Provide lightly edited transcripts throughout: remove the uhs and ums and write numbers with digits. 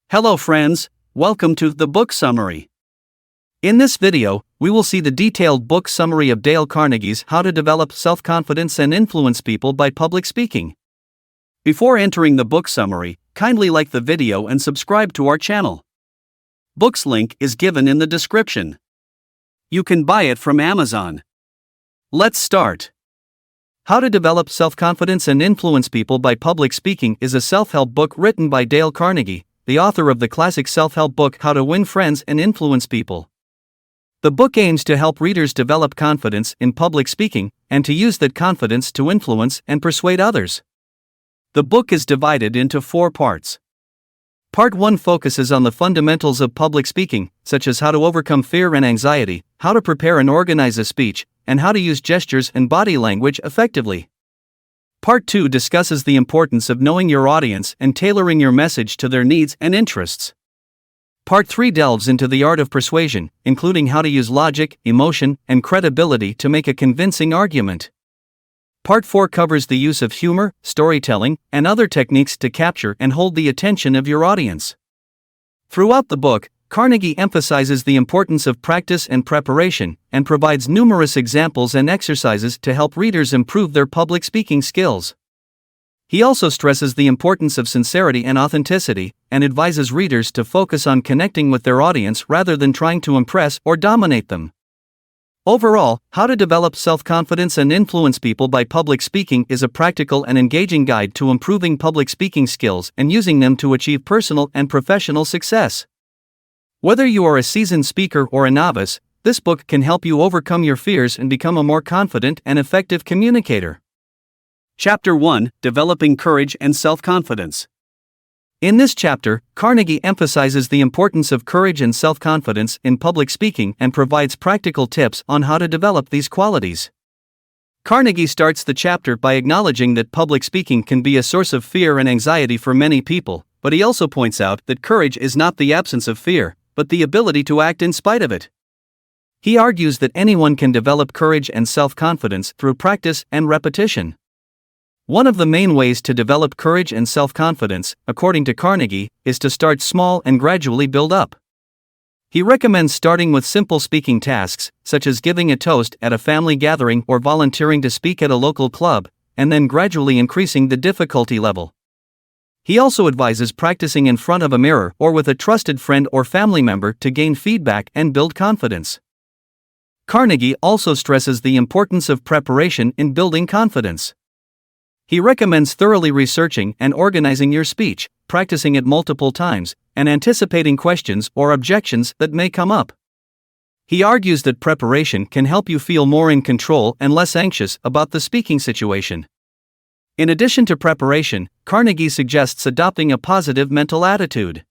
Hello friends, welcome to the book summary. In this video, we will see the detailed book summary of Dale Carnegie's How to Develop Self-Confidence and Influence People by Public Speaking. Before entering the book summary, kindly like the video and subscribe to our channel. Book's link is given in the description. You can buy it from Amazon. Let's start. How to Develop Self-Confidence and Influence People by Public Speaking is a self-help book written by Dale Carnegie, the author of the classic self-help book How to Win Friends and Influence People. The book aims to help readers develop confidence in public speaking and to use that confidence to influence and persuade others. The book is divided into 4 parts. Part 1 focuses on the fundamentals of public speaking, such as how to overcome fear and anxiety, how to prepare and organize a speech, and how to use gestures and body language effectively. Part 2 discusses the importance of knowing your audience and tailoring your message to their needs and interests. Part 3 delves into the art of persuasion, including how to use logic, emotion, and credibility to make a convincing argument. Part 4 covers the use of humor, storytelling, and other techniques to capture and hold the attention of your audience. Throughout the book, Carnegie emphasizes the importance of practice and preparation, and provides numerous examples and exercises to help readers improve their public speaking skills. He also stresses the importance of sincerity and authenticity, and advises readers to focus on connecting with their audience rather than trying to impress or dominate them. Overall, How to Develop Self-Confidence and Influence People by Public Speaking is a practical and engaging guide to improving public speaking skills and using them to achieve personal and professional success. Whether you are a seasoned speaker or a novice, this book can help you overcome your fears and become a more confident and effective communicator. Chapter 1: Developing Courage and Self-Confidence. In this chapter, Carnegie emphasizes the importance of courage and self-confidence in public speaking and provides practical tips on how to develop these qualities. Carnegie starts the chapter by acknowledging that public speaking can be a source of fear and anxiety for many people, but he also points out that courage is not the absence of fear, but the ability to act in spite of it. He argues that anyone can develop courage and self-confidence through practice and repetition. One of the main ways to develop courage and self-confidence, according to Carnegie, is to start small and gradually build up. He recommends starting with simple speaking tasks, such as giving a toast at a family gathering or volunteering to speak at a local club, and then gradually increasing the difficulty level. He also advises practicing in front of a mirror or with a trusted friend or family member to gain feedback and build confidence. Carnegie also stresses the importance of preparation in building confidence. He recommends thoroughly researching and organizing your speech, practicing it multiple times, and anticipating questions or objections that may come up. He argues that preparation can help you feel more in control and less anxious about the speaking situation. In addition to preparation, Carnegie suggests adopting a positive mental attitude.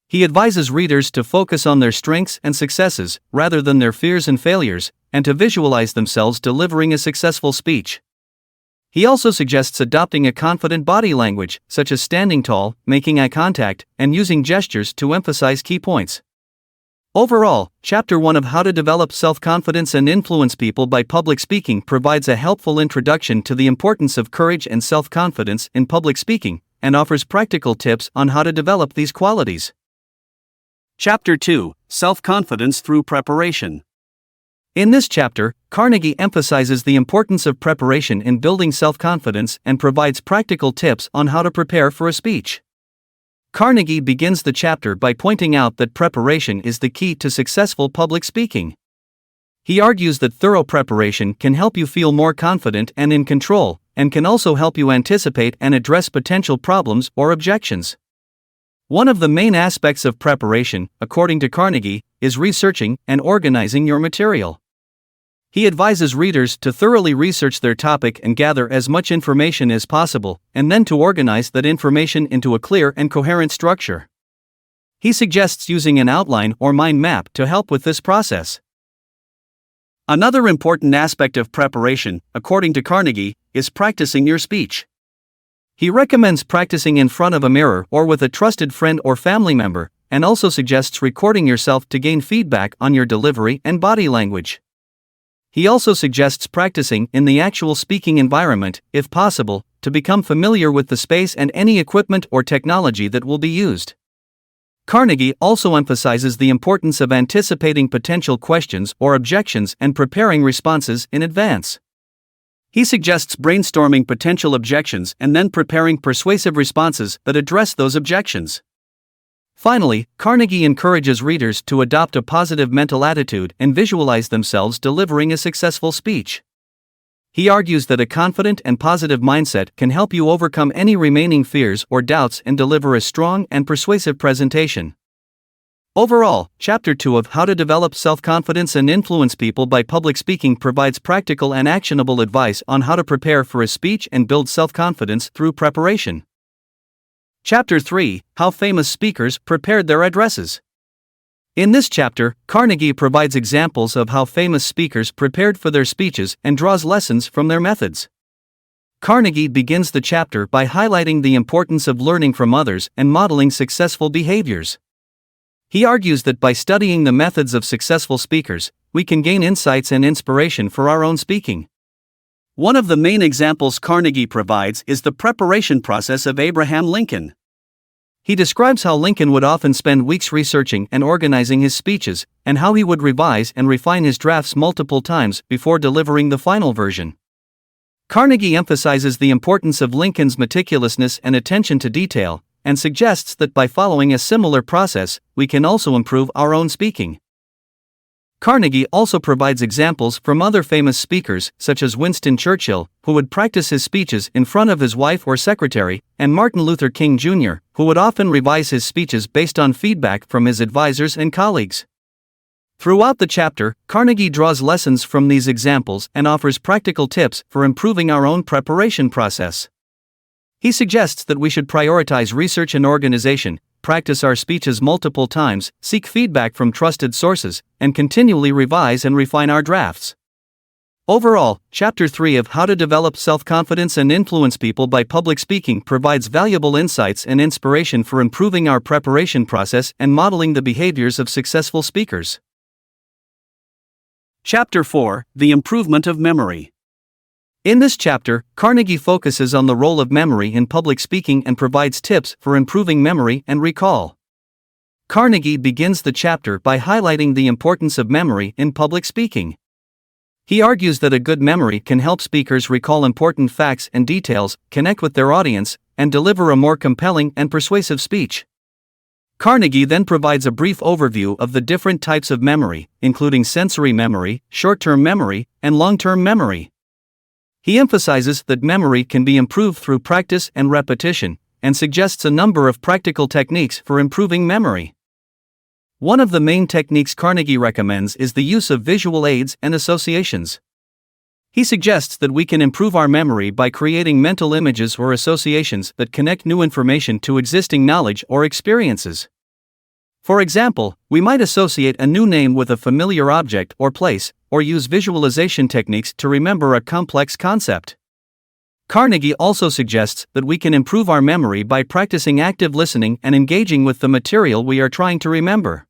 He advises readers to focus on their strengths and successes, rather than their fears and failures, and to visualize themselves delivering a successful speech. He also suggests adopting a confident body language, such as standing tall, making eye contact, and using gestures to emphasize key points. Overall, Chapter 1 of How to Develop Self-Confidence and Influence People by Public Speaking provides a helpful introduction to the importance of courage and self-confidence in public speaking, and offers practical tips on how to develop these qualities. Chapter 2: Self-Confidence Through Preparation. In this chapter, Carnegie emphasizes the importance of preparation in building self-confidence and provides practical tips on how to prepare for a speech. Carnegie begins the chapter by pointing out that preparation is the key to successful public speaking. He argues that thorough preparation can help you feel more confident and in control, and can also help you anticipate and address potential problems or objections. One of the main aspects of preparation, according to Carnegie, is researching and organizing your material. He advises readers to thoroughly research their topic and gather as much information as possible, and then to organize that information into a clear and coherent structure. He suggests using an outline or mind map to help with this process. Another important aspect of preparation, according to Carnegie, is practicing your speech. He recommends practicing in front of a mirror or with a trusted friend or family member, and also suggests recording yourself to gain feedback on your delivery and body language. He also suggests practicing in the actual speaking environment, if possible, to become familiar with the space and any equipment or technology that will be used. Carnegie also emphasizes the importance of anticipating potential questions or objections and preparing responses in advance. He suggests brainstorming potential objections and then preparing persuasive responses that address those objections. Finally, Carnegie encourages readers to adopt a positive mental attitude and visualize themselves delivering a successful speech. He argues that a confident and positive mindset can help you overcome any remaining fears or doubts and deliver a strong and persuasive presentation. Overall, Chapter 2 of How to Develop Self-Confidence and Influence People by Public Speaking provides practical and actionable advice on how to prepare for a speech and build self-confidence through preparation. Chapter 3, How Famous Speakers Prepared Their Addresses. In this chapter, Carnegie provides examples of how famous speakers prepared for their speeches and draws lessons from their methods. Carnegie begins the chapter by highlighting the importance of learning from others and modeling successful behaviors. He argues that by studying the methods of successful speakers, we can gain insights and inspiration for our own speaking. One of the main examples Carnegie provides is the preparation process of Abraham Lincoln. He describes how Lincoln would often spend weeks researching and organizing his speeches, and how he would revise and refine his drafts multiple times before delivering the final version. Carnegie emphasizes the importance of Lincoln's meticulousness and attention to detail, and suggests that by following a similar process, we can also improve our own speaking. Carnegie also provides examples from other famous speakers, such as Winston Churchill, who would practice his speeches in front of his wife or secretary, and Martin Luther King Jr., who would often revise his speeches based on feedback from his advisors and colleagues. Throughout the chapter, Carnegie draws lessons from these examples and offers practical tips for improving our own preparation process. He suggests that we should prioritize research and organization, practice our speeches multiple times, seek feedback from trusted sources, and continually revise and refine our drafts. Overall, Chapter 3 of How to Develop Self-Confidence and Influence People by Public Speaking provides valuable insights and inspiration for improving our preparation process and modeling the behaviors of successful speakers. Chapter 4, The Improvement of Memory. In this chapter, Carnegie focuses on the role of memory in public speaking and provides tips for improving memory and recall. Carnegie begins the chapter by highlighting the importance of memory in public speaking. He argues that a good memory can help speakers recall important facts and details, connect with their audience, and deliver a more compelling and persuasive speech. Carnegie then provides a brief overview of the different types of memory, including sensory memory, short-term memory, and long-term memory. He emphasizes that memory can be improved through practice and repetition, and suggests a number of practical techniques for improving memory. One of the main techniques Carnegie recommends is the use of visual aids and associations. He suggests that we can improve our memory by creating mental images or associations that connect new information to existing knowledge or experiences. For example, we might associate a new name with a familiar object or place, or use visualization techniques to remember a complex concept. Carnegie also suggests that we can improve our memory by practicing active listening and engaging with the material we are trying to remember.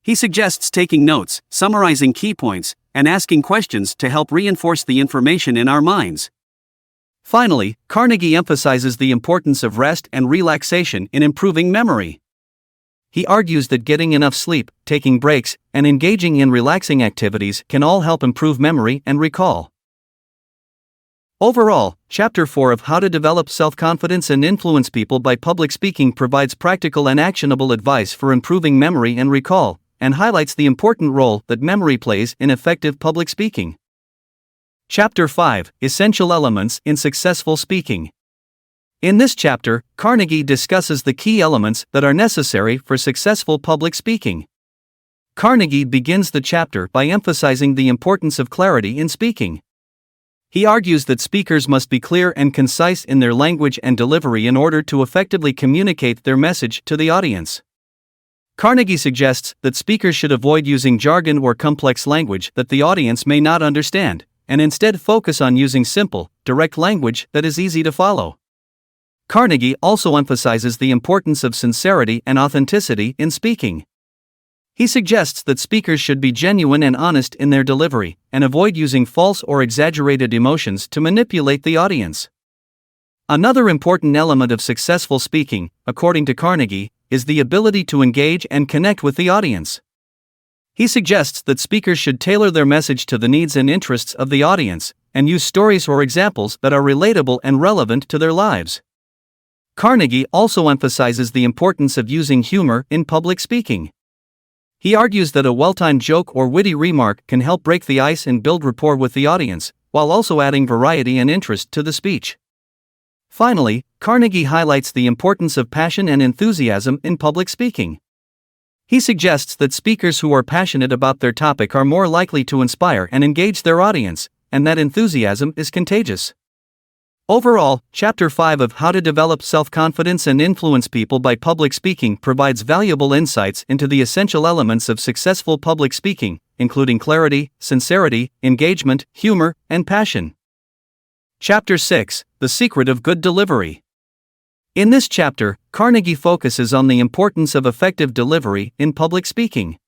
He suggests taking notes, summarizing key points, and asking questions to help reinforce the information in our minds. Finally, Carnegie emphasizes the importance of rest and relaxation in improving memory. He argues that getting enough sleep, taking breaks, and engaging in relaxing activities can all help improve memory and recall. Overall, Chapter 4 of How to Develop Self-Confidence and Influence People by Public Speaking provides practical and actionable advice for improving memory and recall, and highlights the important role that memory plays in effective public speaking. Chapter 5, Essential Elements in Successful Speaking. In this chapter, Carnegie discusses the key elements that are necessary for successful public speaking. Carnegie begins the chapter by emphasizing the importance of clarity in speaking. He argues that speakers must be clear and concise in their language and delivery in order to effectively communicate their message to the audience. Carnegie suggests that speakers should avoid using jargon or complex language that the audience may not understand, and instead focus on using simple, direct language that is easy to follow. Carnegie also emphasizes the importance of sincerity and authenticity in speaking. He suggests that speakers should be genuine and honest in their delivery, and avoid using false or exaggerated emotions to manipulate the audience. Another important element of successful speaking, according to Carnegie, is the ability to engage and connect with the audience. He suggests that speakers should tailor their message to the needs and interests of the audience, and use stories or examples that are relatable and relevant to their lives. Carnegie also emphasizes the importance of using humor in public speaking. He argues that a well-timed joke or witty remark can help break the ice and build rapport with the audience, while also adding variety and interest to the speech. Finally, Carnegie highlights the importance of passion and enthusiasm in public speaking. He suggests that speakers who are passionate about their topic are more likely to inspire and engage their audience, and that enthusiasm is contagious. Overall, Chapter 5 of How to Develop Self-Confidence and Influence People by Public Speaking provides valuable insights into the essential elements of successful public speaking, including clarity, sincerity, engagement, humor, and passion. Chapter 6, The Secret of Good Delivery. In this chapter, Carnegie focuses on the importance of effective delivery in public speaking.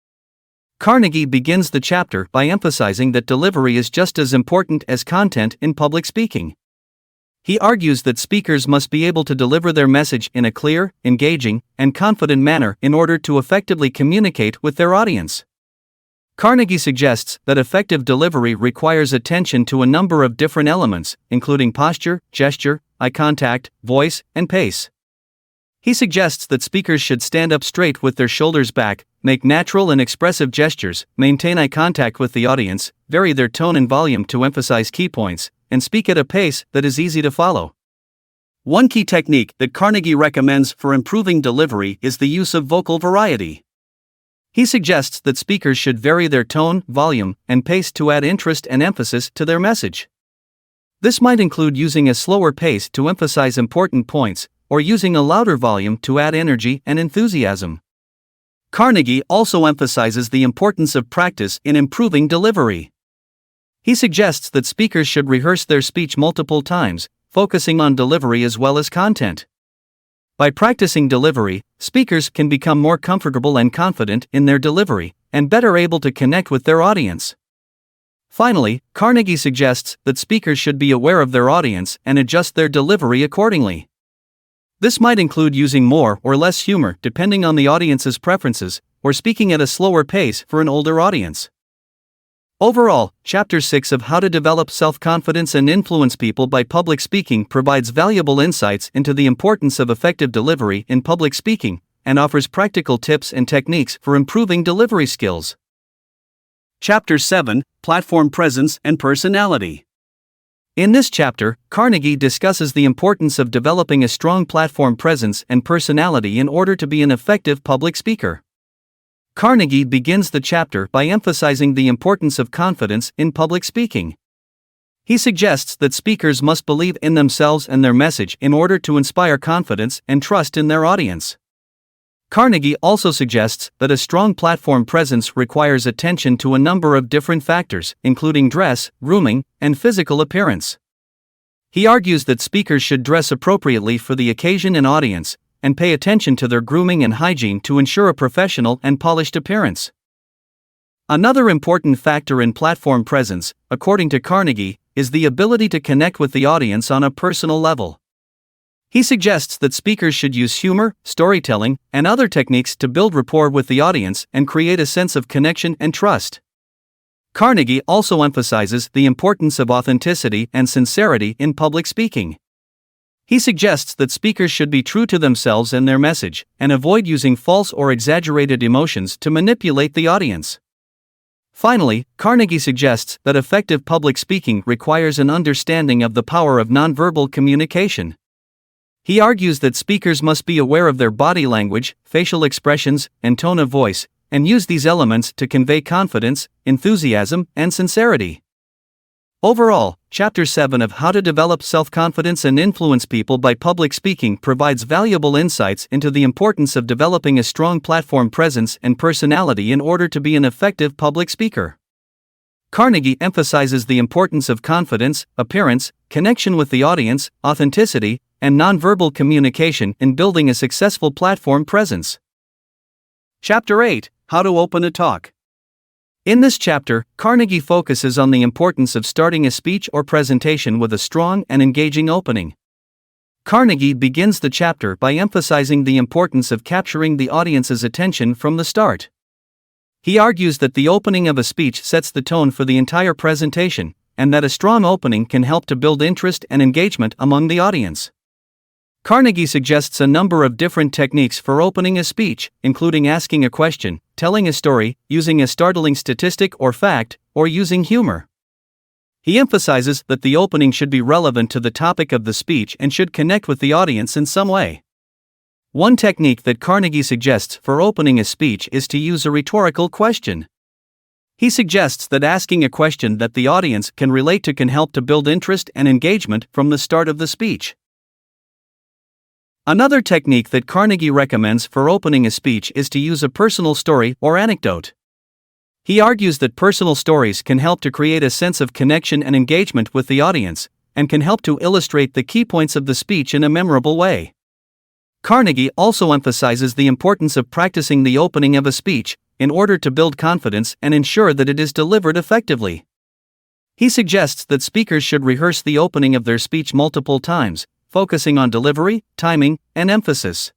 Carnegie begins the chapter by emphasizing that delivery is just as important as content in public speaking. He argues that speakers must be able to deliver their message in a clear, engaging, and confident manner in order to effectively communicate with their audience. Carnegie suggests that effective delivery requires attention to a number of different elements, including posture, gesture, eye contact, voice, and pace. He suggests that speakers should stand up straight with their shoulders back, make natural and expressive gestures, maintain eye contact with the audience, vary their tone and volume to emphasize key points, and speak at a pace that is easy to follow. One key technique that Carnegie recommends for improving delivery is the use of vocal variety. He suggests that speakers should vary their tone, volume, and pace to add interest and emphasis to their message. This might include using a slower pace to emphasize important points, or using a louder volume to add energy and enthusiasm. Carnegie also emphasizes the importance of practice in improving delivery. He suggests that speakers should rehearse their speech multiple times, focusing on delivery as well as content. By practicing delivery, speakers can become more comfortable and confident in their delivery, and better able to connect with their audience. Finally, Carnegie suggests that speakers should be aware of their audience and adjust their delivery accordingly. This might include using more or less humor depending on the audience's preferences, or speaking at a slower pace for an older audience. Overall, Chapter 6 of How to Develop Self-Confidence and Influence People by Public Speaking provides valuable insights into the importance of effective delivery in public speaking, and offers practical tips and techniques for improving delivery skills. Chapter 7, Platform Presence and Personality. In this chapter, Carnegie discusses the importance of developing a strong platform presence and personality in order to be an effective public speaker. Carnegie begins the chapter by emphasizing the importance of confidence in public speaking. He suggests that speakers must believe in themselves and their message in order to inspire confidence and trust in their audience. Carnegie also suggests that a strong platform presence requires attention to a number of different factors, including dress, grooming, and physical appearance. He argues that speakers should dress appropriately for the occasion and audience, and pay attention to their grooming and hygiene to ensure a professional and polished appearance. Another important factor in platform presence, according to Carnegie, is the ability to connect with the audience on a personal level. He suggests that speakers should use humor, storytelling, and other techniques to build rapport with the audience and create a sense of connection and trust. Carnegie also emphasizes the importance of authenticity and sincerity in public speaking. He suggests that speakers should be true to themselves and their message, and avoid using false or exaggerated emotions to manipulate the audience. Finally, Carnegie suggests that effective public speaking requires an understanding of the power of nonverbal communication. He argues that speakers must be aware of their body language, facial expressions, and tone of voice, and use these elements to convey confidence, enthusiasm, and sincerity. Overall, Chapter 7 of How to Develop Self-Confidence and Influence People by Public Speaking provides valuable insights into the importance of developing a strong platform presence and personality in order to be an effective public speaker. Carnegie emphasizes the importance of confidence, appearance, connection with the audience, authenticity, and nonverbal communication in building a successful platform presence. Chapter 8, How to Open a Talk. In this chapter, Carnegie focuses on the importance of starting a speech or presentation with a strong and engaging opening. Carnegie begins the chapter by emphasizing the importance of capturing the audience's attention from the start. He argues that the opening of a speech sets the tone for the entire presentation, and that a strong opening can help to build interest and engagement among the audience. Carnegie suggests a number of different techniques for opening a speech, including asking a question, telling a story, using a startling statistic or fact, or using humor. He emphasizes that the opening should be relevant to the topic of the speech and should connect with the audience in some way. One technique that Carnegie suggests for opening a speech is to use a rhetorical question. He suggests that asking a question that the audience can relate to can help to build interest and engagement from the start of the speech. Another technique that Carnegie recommends for opening a speech is to use a personal story or anecdote. He argues that personal stories can help to create a sense of connection and engagement with the audience, and can help to illustrate the key points of the speech in a memorable way. Carnegie also emphasizes the importance of practicing the opening of a speech, in order to build confidence and ensure that it is delivered effectively. He suggests that speakers should rehearse the opening of their speech multiple times, focusing on delivery, timing, and emphasis.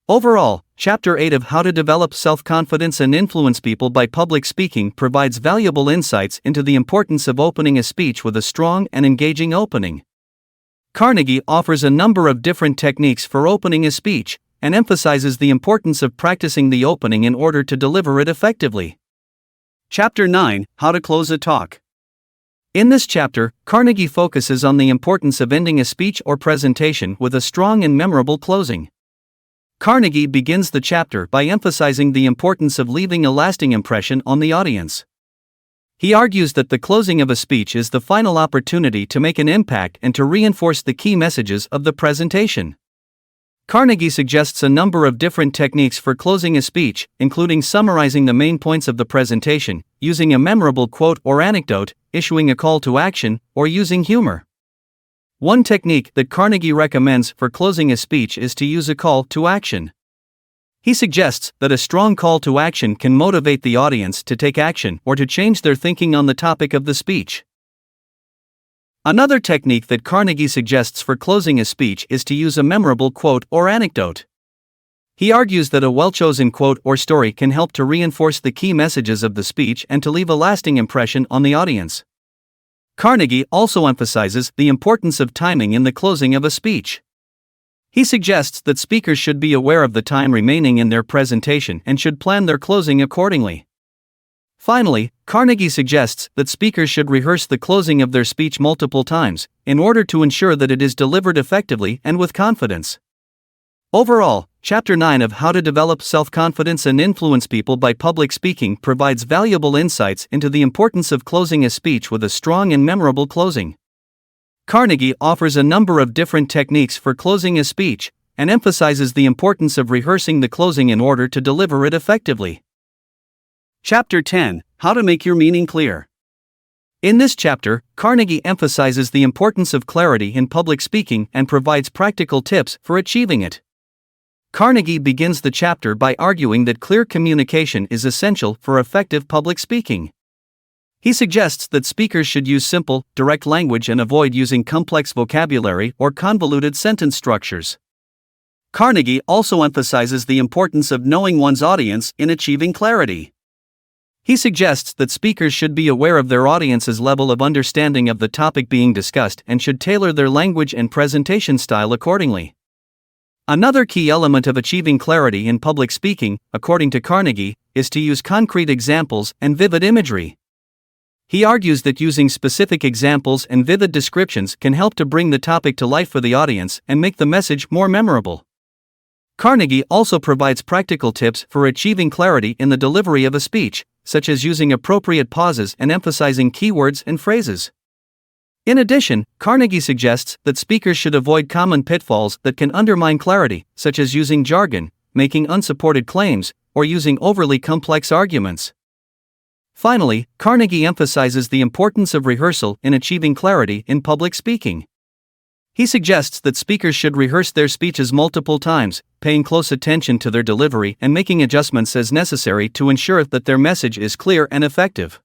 Overall, Chapter 8 of How to Develop Self-Confidence and Influence People by Public Speaking provides valuable insights into the importance of opening a speech with a strong and engaging opening. Carnegie offers a number of different techniques for opening a speech, and emphasizes the importance of practicing the opening in order to deliver it effectively. Chapter 9, How to Close a Talk. In this chapter, Carnegie focuses on the importance of ending a speech or presentation with a strong and memorable closing. Carnegie begins the chapter by emphasizing the importance of leaving a lasting impression on the audience. He argues that the closing of a speech is the final opportunity to make an impact and to reinforce the key messages of the presentation. Carnegie suggests a number of different techniques for closing a speech, including summarizing the main points of the presentation, using a memorable quote or anecdote, issuing a call to action, or using humor. One technique that Carnegie recommends for closing a speech is to use a call to action. He suggests that a strong call to action can motivate the audience to take action or to change their thinking on the topic of the speech. Another technique that Carnegie suggests for closing a speech is to use a memorable quote or anecdote. He argues that a well-chosen quote or story can help to reinforce the key messages of the speech and to leave a lasting impression on the audience. Carnegie also emphasizes the importance of timing in the closing of a speech. He suggests that speakers should be aware of the time remaining in their presentation and should plan their closing accordingly. Finally, Carnegie suggests that speakers should rehearse the closing of their speech multiple times, in order to ensure that it is delivered effectively and with confidence. Overall, Chapter 9 of How to Develop Self-Confidence and Influence People by Public Speaking provides valuable insights into the importance of closing a speech with a strong and memorable closing. Carnegie offers a number of different techniques for closing a speech, and emphasizes the importance of rehearsing the closing in order to deliver it effectively. Chapter 10, How to Make Your Meaning Clear. In this chapter, Carnegie emphasizes the importance of clarity in public speaking and provides practical tips for achieving it. Carnegie begins the chapter by arguing that clear communication is essential for effective public speaking. He suggests that speakers should use simple, direct language and avoid using complex vocabulary or convoluted sentence structures. Carnegie also emphasizes the importance of knowing one's audience in achieving clarity. He suggests that speakers should be aware of their audience's level of understanding of the topic being discussed and should tailor their language and presentation style accordingly. Another key element of achieving clarity in public speaking, according to Carnegie, is to use concrete examples and vivid imagery. He argues that using specific examples and vivid descriptions can help to bring the topic to life for the audience and make the message more memorable. Carnegie also provides practical tips for achieving clarity in the delivery of a speech, such as using appropriate pauses and emphasizing keywords and phrases. In addition, Carnegie suggests that speakers should avoid common pitfalls that can undermine clarity, such as using jargon, making unsupported claims, or using overly complex arguments. Finally, Carnegie emphasizes the importance of rehearsal in achieving clarity in public speaking. He suggests that speakers should rehearse their speeches multiple times, paying close attention to their delivery and making adjustments as necessary to ensure that their message is clear and effective.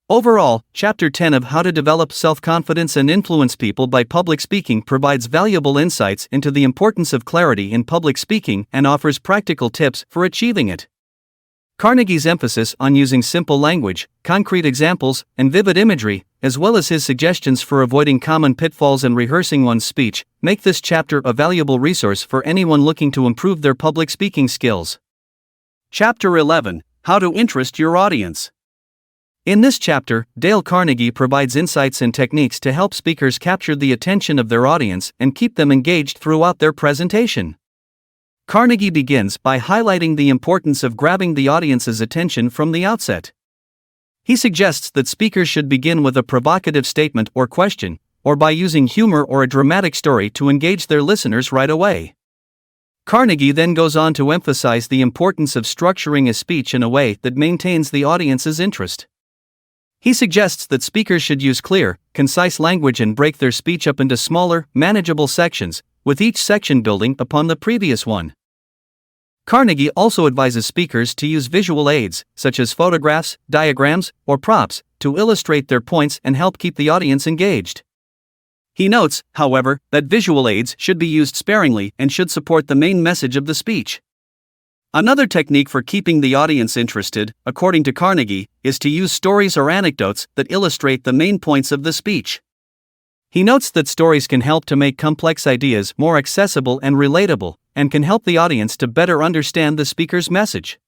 Overall, Chapter 10 of How to Develop Self-Confidence and Influence People by Public Speaking provides valuable insights into the importance of clarity in public speaking and offers practical tips for achieving it. Carnegie's emphasis on using simple language, concrete examples, and vivid imagery, as well as his suggestions for avoiding common pitfalls and rehearsing one's speech, make this chapter a valuable resource for anyone looking to improve their public speaking skills. Chapter 11: How to Interest Your Audience. In this chapter, Dale Carnegie provides insights and techniques to help speakers capture the attention of their audience and keep them engaged throughout their presentation. Carnegie begins by highlighting the importance of grabbing the audience's attention from the outset. He suggests that speakers should begin with a provocative statement or question, or by using humor or a dramatic story to engage their listeners right away. Carnegie then goes on to emphasize the importance of structuring a speech in a way that maintains the audience's interest. He suggests that speakers should use clear, concise language and break their speech up into smaller, manageable sections, with each section building upon the previous one. Carnegie also advises speakers to use visual aids, such as photographs, diagrams, or props, to illustrate their points and help keep the audience engaged. He notes, however, that visual aids should be used sparingly and should support the main message of the speech. Another technique for keeping the audience interested, according to Carnegie, is to use stories or anecdotes that illustrate the main points of the speech. He notes that stories can help to make complex ideas more accessible and relatable, and can help the audience to better understand the speaker's message.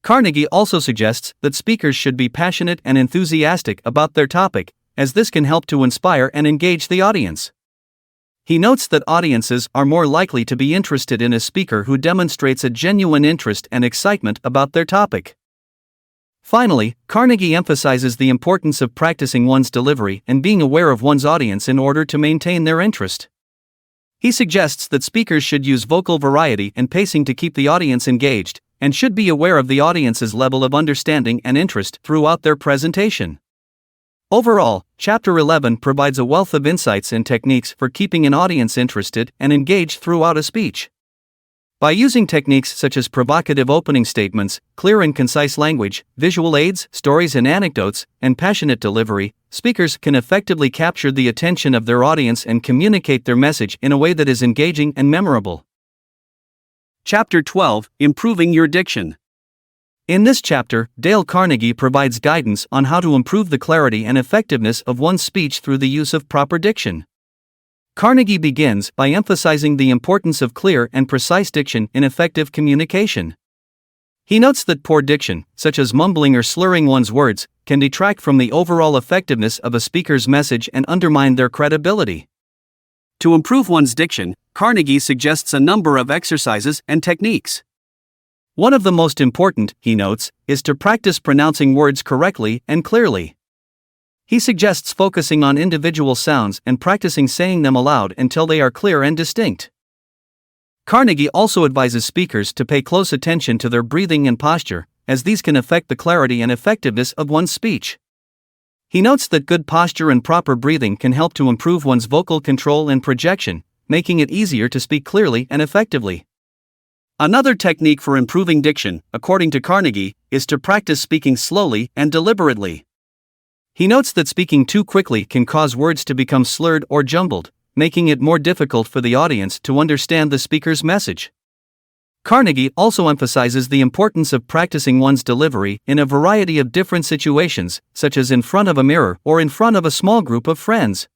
Carnegie also suggests that speakers should be passionate and enthusiastic about their topic, as this can help to inspire and engage the audience. He notes that audiences are more likely to be interested in a speaker who demonstrates a genuine interest and excitement about their topic. Finally, Carnegie emphasizes the importance of practicing one's delivery and being aware of one's audience in order to maintain their interest. He suggests that speakers should use vocal variety and pacing to keep the audience engaged, and should be aware of the audience's level of understanding and interest throughout their presentation. Overall, Chapter 11 provides a wealth of insights and techniques for keeping an audience interested and engaged throughout a speech. By using techniques such as provocative opening statements, clear and concise language, visual aids, stories and anecdotes, and passionate delivery, speakers can effectively capture the attention of their audience and communicate their message in a way that is engaging and memorable. Chapter 12: Improving Your Diction. In this chapter, Dale Carnegie provides guidance on how to improve the clarity and effectiveness of one's speech through the use of proper diction. Carnegie begins by emphasizing the importance of clear and precise diction in effective communication. He notes that poor diction, such as mumbling or slurring one's words, can detract from the overall effectiveness of a speaker's message and undermine their credibility. To improve one's diction, Carnegie suggests a number of exercises and techniques. One of the most important, he notes, is to practice pronouncing words correctly and clearly. He suggests focusing on individual sounds and practicing saying them aloud until they are clear and distinct. Carnegie also advises speakers to pay close attention to their breathing and posture, as these can affect the clarity and effectiveness of one's speech. He notes that good posture and proper breathing can help to improve one's vocal control and projection, making it easier to speak clearly and effectively. Another technique for improving diction, according to Carnegie, is to practice speaking slowly and deliberately. He notes that speaking too quickly can cause words to become slurred or jumbled, making it more difficult for the audience to understand the speaker's message. Carnegie also emphasizes the importance of practicing one's delivery in a variety of different situations, such as in front of a mirror or in front of a small group of friends.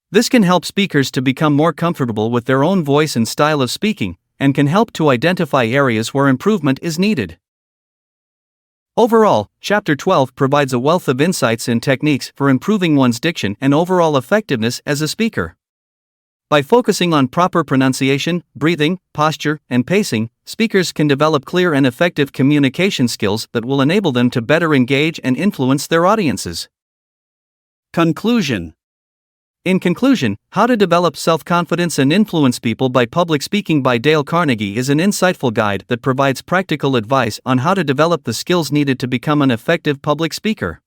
This can help speakers to become more comfortable with their own voice and style of speaking, and can help to identify areas where improvement is needed. Overall, Chapter 12 provides a wealth of insights and techniques for improving one's diction and overall effectiveness as a speaker. By focusing on proper pronunciation, breathing, posture, and pacing, speakers can develop clear and effective communication skills that will enable them to better engage and influence their audiences. Conclusion. In conclusion, How to Develop Self-Confidence and Influence People by Public Speaking by Dale Carnegie is an insightful guide that provides practical advice on how to develop the skills needed to become an effective public speaker.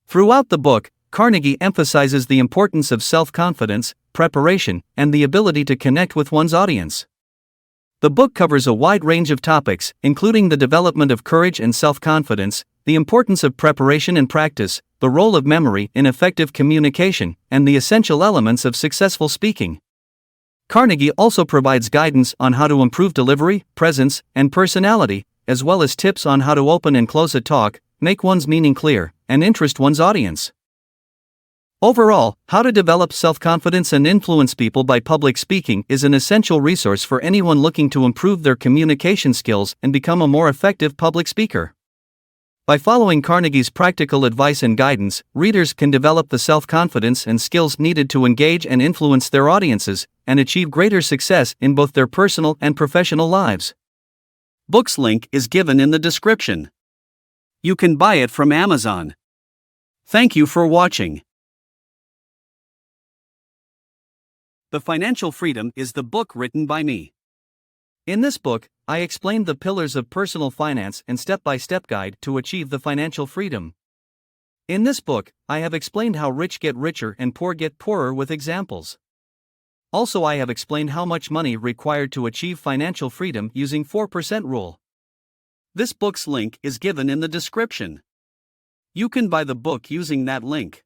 Throughout the book, Carnegie emphasizes the importance of self-confidence, preparation, and the ability to connect with one's audience. The book covers a wide range of topics, including the development of courage and self-confidence, the importance of preparation and practice, the role of memory in effective communication, and the essential elements of successful speaking. Carnegie also provides guidance on how to improve delivery, presence, and personality, as well as tips on how to open and close a talk, make one's meaning clear, and interest one's audience. Overall, How to Develop Self-Confidence and Influence People by Public Speaking is an essential resource for anyone looking to improve their communication skills and become a more effective public speaker. By following Carnegie's practical advice and guidance, readers can develop the self-confidence and skills needed to engage and influence their audiences, and achieve greater success in both their personal and professional lives. Book's link is given in the description. You can buy it from Amazon. Thank you for watching. The Financial Freedom is the book written by me. In this book, I explained the pillars of personal finance and step-by-step guide to achieve the financial freedom. In this book, I have explained how rich get richer and poor get poorer with examples. Also, I have explained how much money required to achieve financial freedom using 4% rule. This book's link is given in the description. You can buy the book using that link.